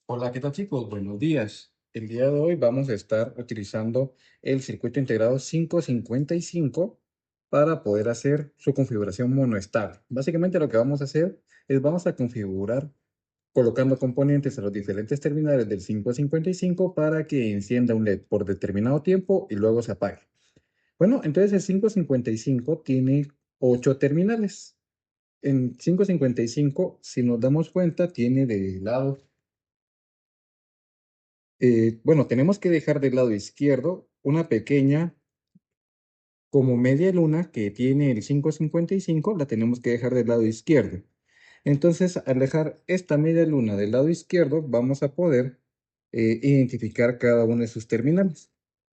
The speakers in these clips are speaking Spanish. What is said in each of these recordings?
Hola, ¿qué tal chicos? Buenos días. El día de hoy vamos a estar utilizando el circuito integrado 555 para poder hacer su configuración monoestable. Básicamente lo que vamos a hacer es vamos a configurar colocando componentes a los diferentes terminales del 555 para que encienda un LED por determinado tiempo y luego se apague. Bueno, entonces el 555 tiene 8 terminales. En 555, si nos damos cuenta, tiene de lado bueno, tenemos que dejar del lado izquierdo una pequeña como media luna que tiene el 555, la tenemos que dejar del lado izquierdo. Entonces, al dejar esta media luna del lado izquierdo, vamos a poder identificar cada uno de sus terminales.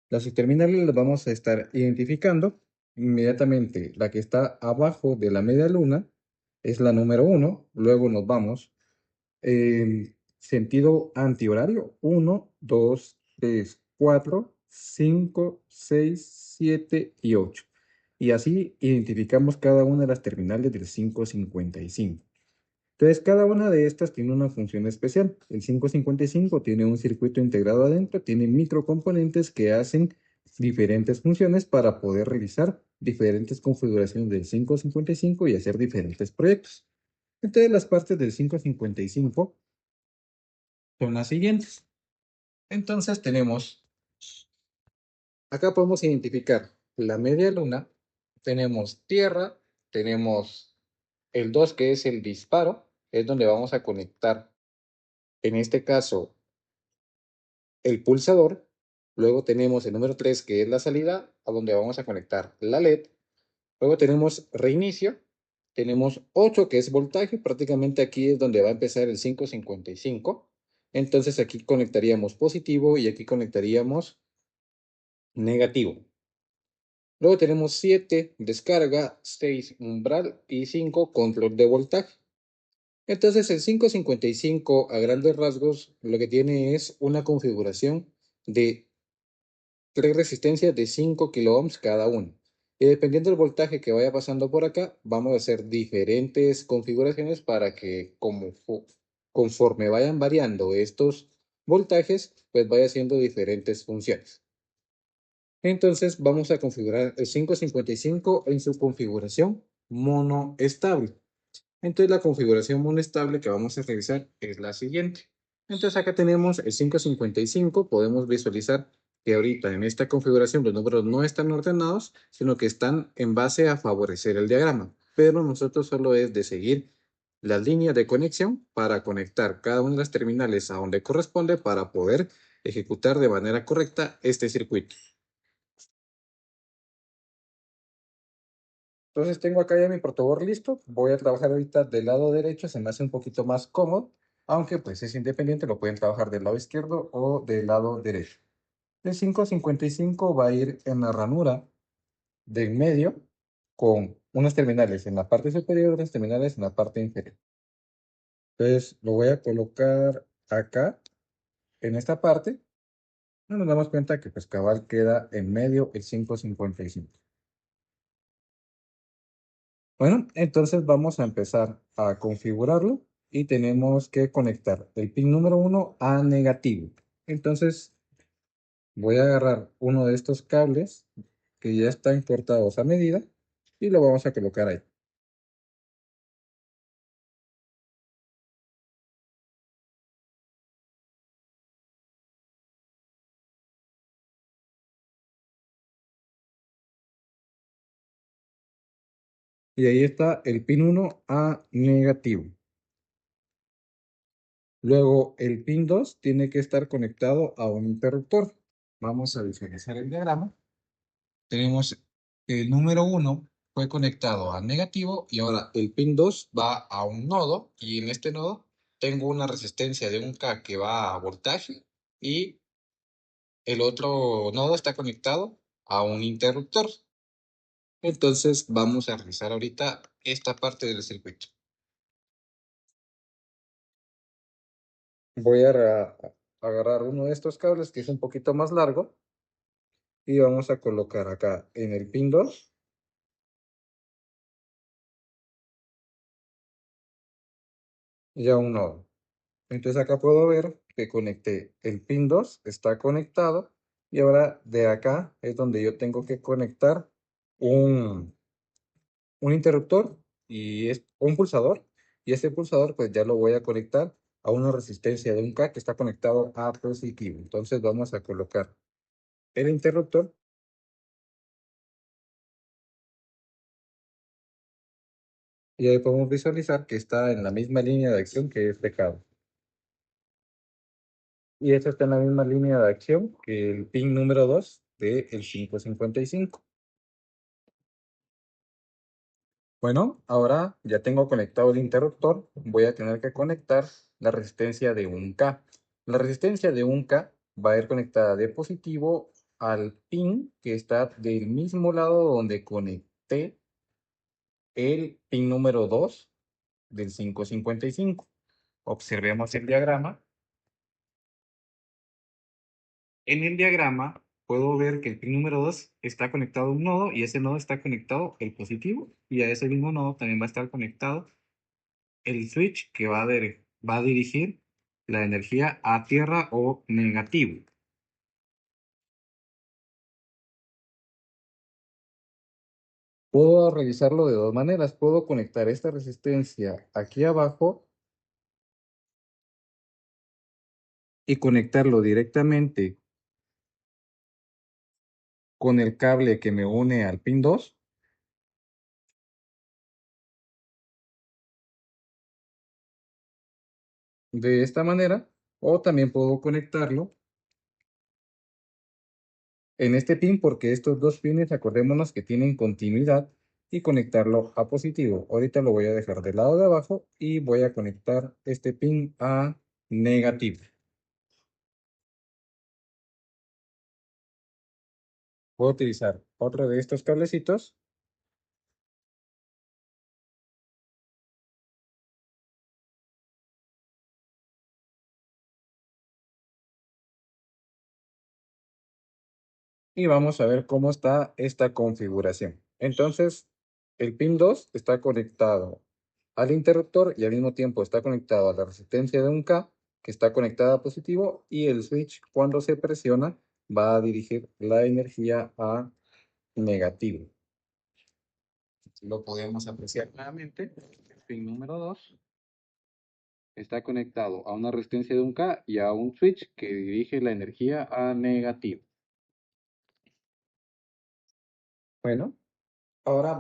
Las terminales las vamos a estar identificando inmediatamente. La que está abajo de la media luna es la número uno. Luego nos vamos en sentido antihorario: 1, 2, 3, 4, 5, 6, 7 y 8. Y así identificamos cada una de las terminales del 555. Entonces, cada una de estas tiene una función especial. El 555 tiene un circuito integrado adentro, tiene microcomponentes que hacen diferentes funciones para poder realizar diferentes configuraciones del 555 y hacer diferentes proyectos. Entonces, las partes del 555 son las siguientes. Entonces acá podemos identificar la media luna, tenemos tierra, tenemos el 2 que es el disparo, es donde vamos a conectar, en este caso, el pulsador. Luego tenemos el número 3 que es la salida, a donde vamos a conectar la LED. Luego tenemos reinicio, tenemos 8 que es voltaje, prácticamente aquí es donde va a empezar el 555. Entonces aquí conectaríamos positivo y aquí conectaríamos negativo. Luego tenemos 7 descarga, 6 umbral y 5 control de voltaje. Entonces el 555 a grandes rasgos lo que tiene es una configuración de 3 resistencias de 5 kilo ohms cada una. Y dependiendo del voltaje que vaya pasando por acá, vamos a hacer diferentes configuraciones para que conforme vayan variando estos voltajes, pues vaya haciendo diferentes funciones. Entonces vamos a configurar el 555 en su configuración mono estable. Entonces la configuración mono estable que vamos a realizar es la siguiente. Entonces acá tenemos el 555, podemos visualizar que ahorita en esta configuración los números no están ordenados, sino que están en base a favorecer el diagrama. Pero nosotros solo es de seguir las líneas de conexión para conectar cada una de las terminales a donde corresponde para poder ejecutar de manera correcta este circuito. Entonces tengo acá ya mi protoboard listo. Voy a trabajar ahorita del lado derecho, se me hace un poquito más cómodo, aunque pues es independiente, lo pueden trabajar del lado izquierdo o del lado derecho. El 555 va a ir en la ranura de en medio con unas terminales en la parte superior y otras terminales en la parte inferior. Entonces lo voy a colocar acá en esta parte. Y nos damos cuenta que pues cabal queda en medio el 555. Bueno, entonces vamos a empezar a configurarlo y tenemos que conectar el pin número uno a negativo. Entonces voy a agarrar uno de estos cables que ya están cortados a medida y lo vamos a colocar ahí. Y ahí está el pin uno a negativo. Luego el pin 2 tiene que estar conectado a un interruptor. Vamos a visualizar el diagrama. Tenemos el número uno fue conectado a negativo y ahora el pin 2 va a un nodo y en este nodo tengo una resistencia de un K que va a voltaje y el otro nodo está conectado a un interruptor. Entonces vamos a realizar ahorita esta parte del circuito. Voy a agarrar uno de estos cables que es un poquito más largo y vamos a colocar acá en el pin 2 ya un nodo. Entonces acá puedo ver que conecté el pin 2, está conectado. Y ahora de acá es donde yo tengo que conectar un, un interruptor y es un pulsador. Y este pulsador pues ya lo voy a conectar a una resistencia de 1K que está conectado a positivo. Entonces vamos a colocar el interruptor. Y ahí podemos visualizar que está en la misma línea de acción que este cable. Y esto está en la misma línea de acción que el pin número 2 del 555. Bueno, ahora ya tengo conectado el interruptor. Voy a tener que conectar la resistencia de 1K. La resistencia de 1K va a ir conectada de positivo al pin que está del mismo lado donde conecté el pin número 2 del 555. Observemos el diagrama. En el diagrama puedo ver que el pin número 2 está conectado a un nodo y ese nodo está conectado el positivo y a ese mismo nodo también va a estar conectado el switch que va a dirigir la energía a tierra o negativo. Puedo realizarlo de dos maneras. Puedo conectar esta resistencia aquí abajo y conectarlo directamente con el cable que me une al pin 2 de esta manera, o también puedo conectarlo en este pin porque estos dos pines, acordémonos que tienen continuidad, y conectarlo a positivo. Ahorita lo voy a dejar del lado de abajo y voy a conectar este pin a negativo. Voy a utilizar otro de estos cablecitos y vamos a ver cómo está esta configuración. Entonces, el pin 2 está conectado al interruptor y al mismo tiempo está conectado a la resistencia de 1K que está conectada a positivo, y el switch cuando se presiona va a dirigir la energía a negativo. Lo podemos apreciar nuevamente. El pin número 2 está conectado a una resistencia de 1K y a un switch que dirige la energía a negativo. Bueno, ahora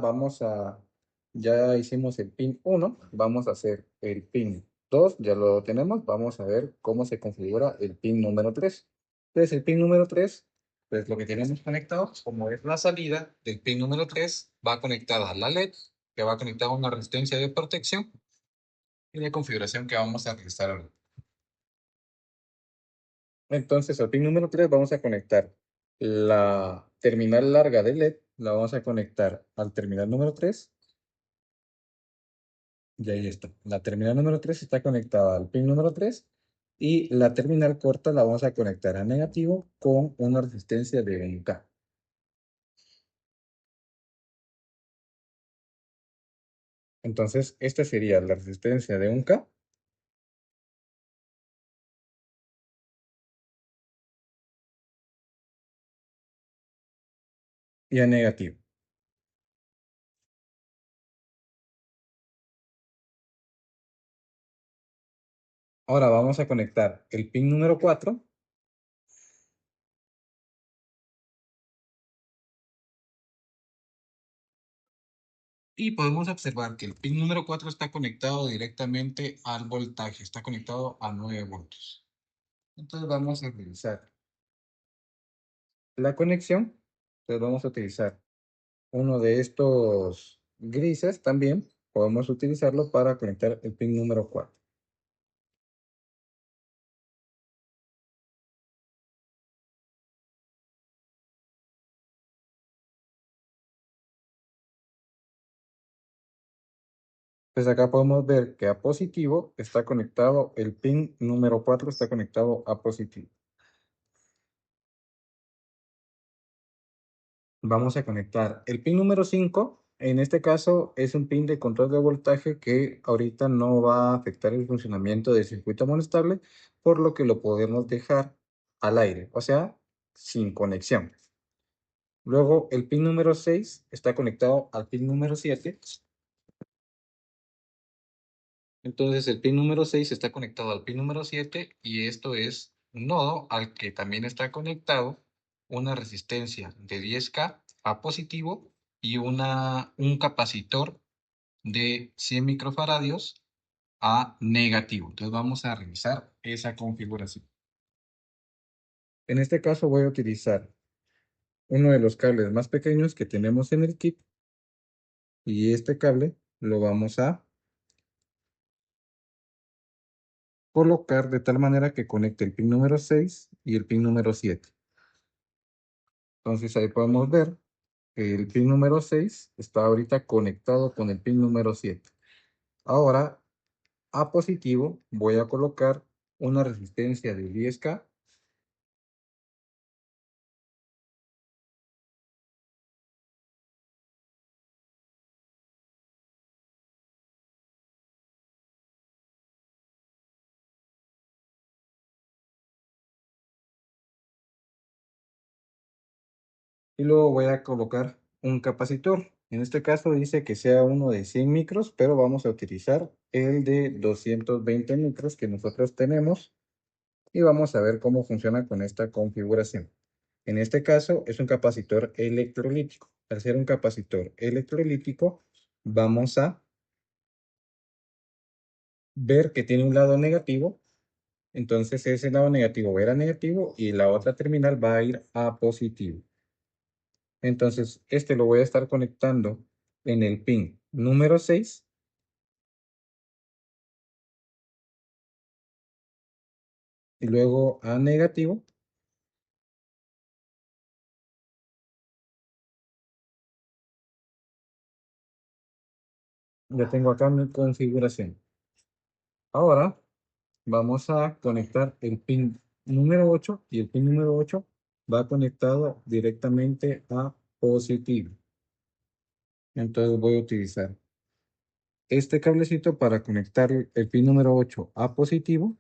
ya hicimos el pin 1, vamos a hacer el pin 2, ya lo tenemos. Vamos a ver cómo se configura el pin número 3. Entonces el pin número 3, pues lo que tenemos conectado, como es la salida del pin número 3, va conectada a la LED, que va conectada a una resistencia de protección y de configuración que vamos a realizar ahora. Entonces al pin número 3 vamos a conectar la terminal larga de LED, la vamos a conectar al terminal número 3. Y ahí está. La terminal número 3 está conectada al pin número 3 y la terminal corta la vamos a conectar a negativo con una resistencia de 1K. Entonces, esta sería la resistencia de 1K y a negativo. Ahora vamos a conectar el pin número 4 y podemos observar que el pin número 4 está conectado directamente al voltaje, está conectado a 9 voltios. Entonces vamos a realizar la conexión. Entonces vamos a utilizar uno de estos grises también. Podemos utilizarlo para conectar el pin número 4. Pues acá podemos ver que a positivo está conectado, el pin número 4 está conectado a positivo. Vamos a conectar el pin número 5 En este caso es un pin de control de voltaje que ahorita no va a afectar el funcionamiento del circuito amonestable, por lo que lo podemos dejar al aire, o sea, sin conexión. Luego el pin número 6 está conectado al pin número 7. Entonces el pin número 6 está conectado al pin número 7 y esto es un nodo al que también está conectado una resistencia de 10K a positivo y un capacitor de 100 microfaradios a negativo. Entonces vamos a revisar esa configuración. En este caso voy a utilizar uno de los cables más pequeños que tenemos en el kit y este cable lo vamos a colocar de tal manera que conecte el pin número 6 y el pin número 7. Entonces ahí podemos ver que el pin número 6 está ahorita conectado con el pin número 7. Ahora a positivo voy a colocar una resistencia de 10K y luego voy a colocar un capacitor. En este caso dice que sea uno de 100 micros, pero vamos a utilizar el de 220 micros que nosotros tenemos y vamos a ver cómo funciona con esta configuración. En este caso es un capacitor electrolítico. Al ser un capacitor electrolítico, vamos a ver que tiene un lado negativo. Entonces ese lado negativo va a ir a negativo y la otra terminal va a ir a positivo. Entonces este lo voy a estar conectando en el pin número 6 y luego a negativo. Ya tengo acá mi configuración. Ahora vamos a conectar el pin número 8 y el pin número 8 va conectado directamente a positivo. Entonces voy a utilizar este cablecito para conectar el pin número 8 a positivo.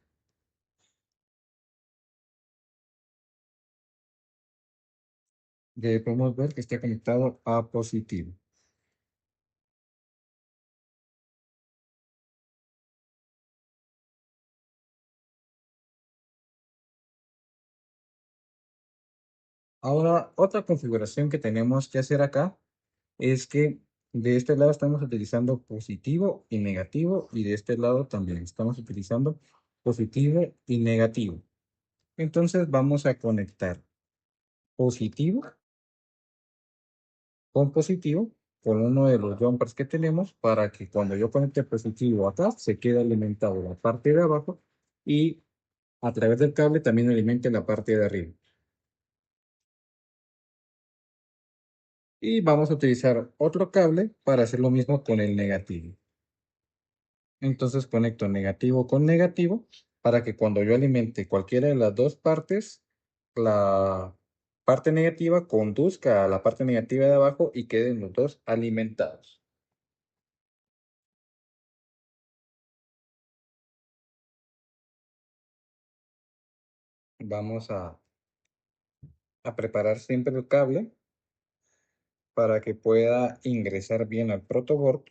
Y ahí podemos ver que está conectado a positivo. Ahora, otra configuración que tenemos que hacer acá es que de este lado estamos utilizando positivo y negativo y de este lado también estamos utilizando positivo y negativo. Entonces vamos a conectar positivo con positivo con uno de los jumpers que tenemos para que cuando yo conecte positivo acá se quede alimentado la parte de abajo y a través del cable también alimente la parte de arriba. Y vamos a utilizar otro cable para hacer lo mismo con el negativo. Entonces conecto negativo con negativo para que cuando yo alimente cualquiera de las dos partes, la parte negativa conduzca a la parte negativa de abajo y queden los dos alimentados. Vamos a preparar siempre el cable para que pueda ingresar bien al protoboard.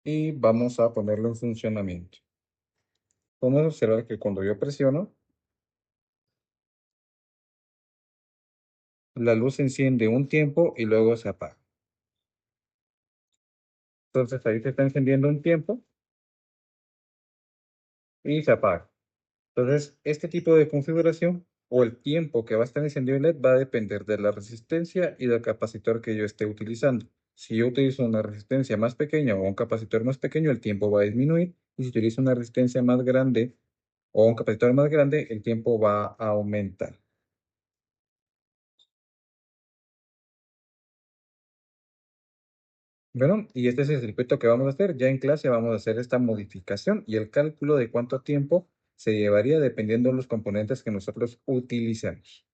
Y vamos a ponerlo en funcionamiento. Vamos a observar que cuando yo presiono, la luz se enciende un tiempo y luego se apaga. Entonces ahí se está encendiendo un tiempo y se apaga. Entonces, este tipo de configuración o el tiempo que va a estar encendido el LED va a depender de la resistencia y del capacitor que yo esté utilizando. Si yo utilizo una resistencia más pequeña o un capacitor más pequeño, el tiempo va a disminuir. Y si utilizo una resistencia más grande o un capacitor más grande, el tiempo va a aumentar. Bueno, y este es el circuito que vamos a hacer. Ya en clase vamos a hacer esta modificación y el cálculo de cuánto tiempo se llevaría dependiendo de los componentes que nosotros utilicemos.